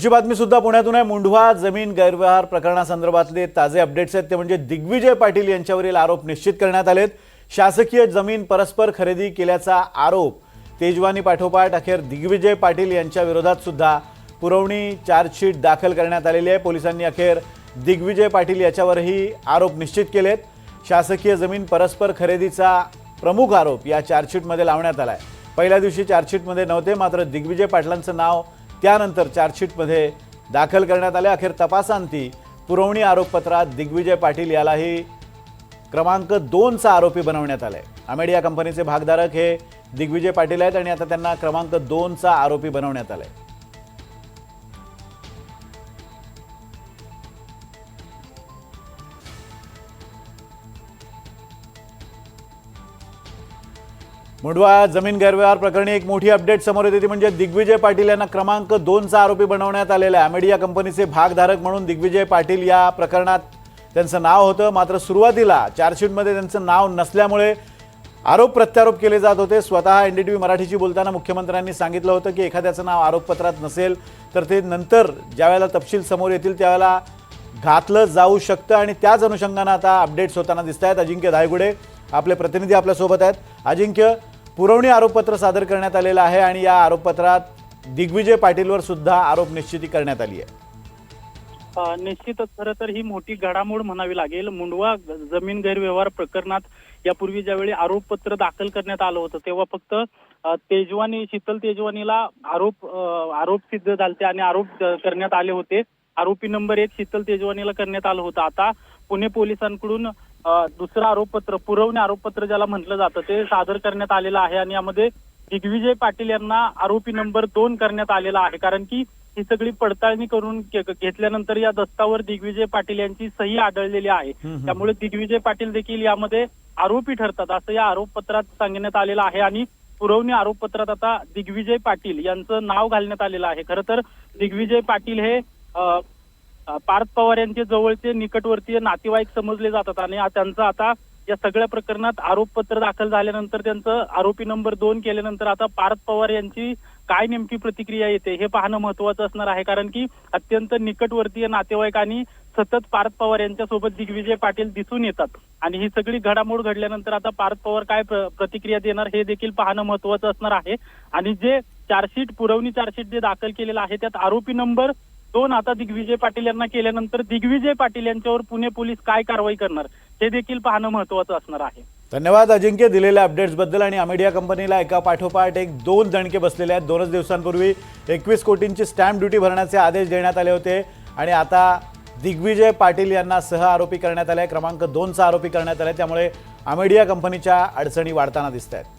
दुसरी बातमी सुद्धा पुण्यातून आहे। मुंढवा जमीन गैरव्यवहार प्रकरणासंदर्भातले ताजे अपडेट्स आहेत ते म्हणजे दिग्विजय पाटील यांच्यावरील आरोप निश्चित करण्यात आलेत। शासकीय जमीन परस्पर खरेदी केल्याचा आरोप तेजवानी पाठोपाठ अखेर दिग्विजय पाटील यांच्या विरोधात सुद्धा पुरवणी चार्जशीट दाखल करण्यात आलेली आहे। पोलिसांनी अखेर दिग्विजय पाटील याच्यावरही आरोप निश्चित केलेत। शासकीय जमीन परस्पर खरेदीचा प्रमुख आरोप या चार्जशीटमध्ये लावण्यात आलाय। पहिल्या दिवशी चार्जशीटमध्ये नव्हते, मात्र दिग्विजय पाटलांचं नाव त्यानंतर चार्जशीटमध्ये दाखल करण्यात आले। अखेर तपासांती पुरवणी आरोपपत्रात दिग्विजय पाटील यालाही क्रमांक 2 चा आरोपी बनवण्यात आलाय। अमेडिया कंपनीचे भागधारक हे दिग्विजय पाटील आहेत आणि आता त्यांना क्रमांक 2 चा आरोपी बनवण्यात आलाय। मुंढवा जमीन गैरव्यवहार प्रकरणी एक मोठी अपडेट समोर येते, म्हणजे दिग्विजय पाटील यांना क्रमांक 2 चा आरोपी बनवण्यात आलेला आहे। अमेडिया कंपनीचे भागधारक म्हणून दिग्विजय पाटील या प्रकरणात त्यांचं नाव होतं, मात्र सुरुवातीला चार्जशीटमध्ये त्यांचं नाव नसल्यामुळे आरोप प्रत्यारोप केले जात होते। स्वतः एनडीटीव्ही मराठीशी बोलताना मुख्यमंत्र्यांनी सांगितलं होतं की एखाद्याचं नाव आरोपपत्रात नसेल तर ते नंतर ज्यावेळेला तपशील समोर येतील त्यावेळेला घातलं जाऊ शकतं आणि त्याच अनुषंगाने आता अपडेट्स होताना दिसत आहेत। अजिंक्य धायगुडे आपले प्रतिनिधी आपल्यासोबत आहेत। अजिंक्य, पुरवणी आरोपपत्र सादर करण्यात आलेलं आहे आणि या आरोपपत्रात दिग्विजय पाटीलवर सुद्धा आरोप निश्चिती करण्यात आली आहे। निश्चितच खरं तर ही मोठी घडामोड म्हणावी लागेल। मुंढवा जमीन गैरव्यवहार प्रकरणात यापूर्वी ज्यावेळी आरोपपत्र दाखल करण्यात आलं होतं तेव्हा फक्त शीतल तेजवानीला आरोप सिद्ध झाले आणि आरोप करण्यात आले होते। आरोपी नंबर 1 शीतल तेजवानीला करण्यात आलं होतं। आता पुणे पोलिसांकडून दुसरं आरोपपत्र, पुरवणी आरोपपत्र ज्याला म्हटलं जातं, ते सादर करण्यात आलेलं आहे आणि यामध्ये दिग्विजय पाटील यांना आरोपी नंबर 2 करण्यात आलेला आहे। कारण की ही सगळी पडताळणी करून घेतल्यानंतर या दस्तावर दिग्विजय पाटील यांची सही आढळलेली आहे। त्यामुळे दिग्विजय पाटील देखील यामध्ये आरोपी ठरतात असं या आरोपपत्रात सांगण्यात आलेलं आहे आणि पुरवणी आरोपपत्रात आता दिग्विजय पाटील यांचं नाव घालण्यात आलेलं आहे। खरं तर दिग्विजय पाटील हे पार्थ पवार यांचे जवळचे निकटवर्तीय नातेवाईक समजले जातात आणि त्यांचं आता या सगळ्या प्रकरणात आरोपपत्र दाखल झाल्यानंतर त्यांचं आरोपी नंबर 2 केल्यानंतर आता पार्थ पवार यांची काय नेमकी प्रतिक्रिया येते हे पाहणं महत्त्वाचं असणार आहे। कारण की अत्यंत निकटवर्तीय नातेवाईक आणि सतत पार्थ पवार यांच्यासोबत दिग्विजय पाटील दिसून येतात आणि ही सगळी घडामोड घडल्यानंतर आता पार्थ पवार काय प्रतिक्रिया देणार हे देखील पाहणं महत्त्वाचं असणार आहे। आणि जे चार्जशीट, पुरवणी चार्जशीट जे दाखल केलेलं आहे त्यात आरोपी नंबर 2 आता दिग्विजय पाटील यांना केल्यानंतर दिग्विजय पाटील यांच्यावर पुणे पोलीस काय कारवाई करणार हे देखील पाहणं महत्त्वाचं असणार आहे। धन्यवाद अजिंक्य दिलेल्या अपडेट्स बद्दल। आणि अमेडिया कंपनीला एका पाठोपाठ एक 2 दणके बसलेले आहेत। 2च दिवसांपूर्वी 21 कोटींची स्टॅम्प ड्युटी भरण्याचे आदेश देण्यात आले होते आणि आता दिग्विजय पाटील यांना सह आरोपी करण्यात आले, क्रमांक 2 चा आरोपी करण्यात आले। त्यामुळे अमेडिया कंपनीच्या अडचणी वाढताना दिसत आहेत।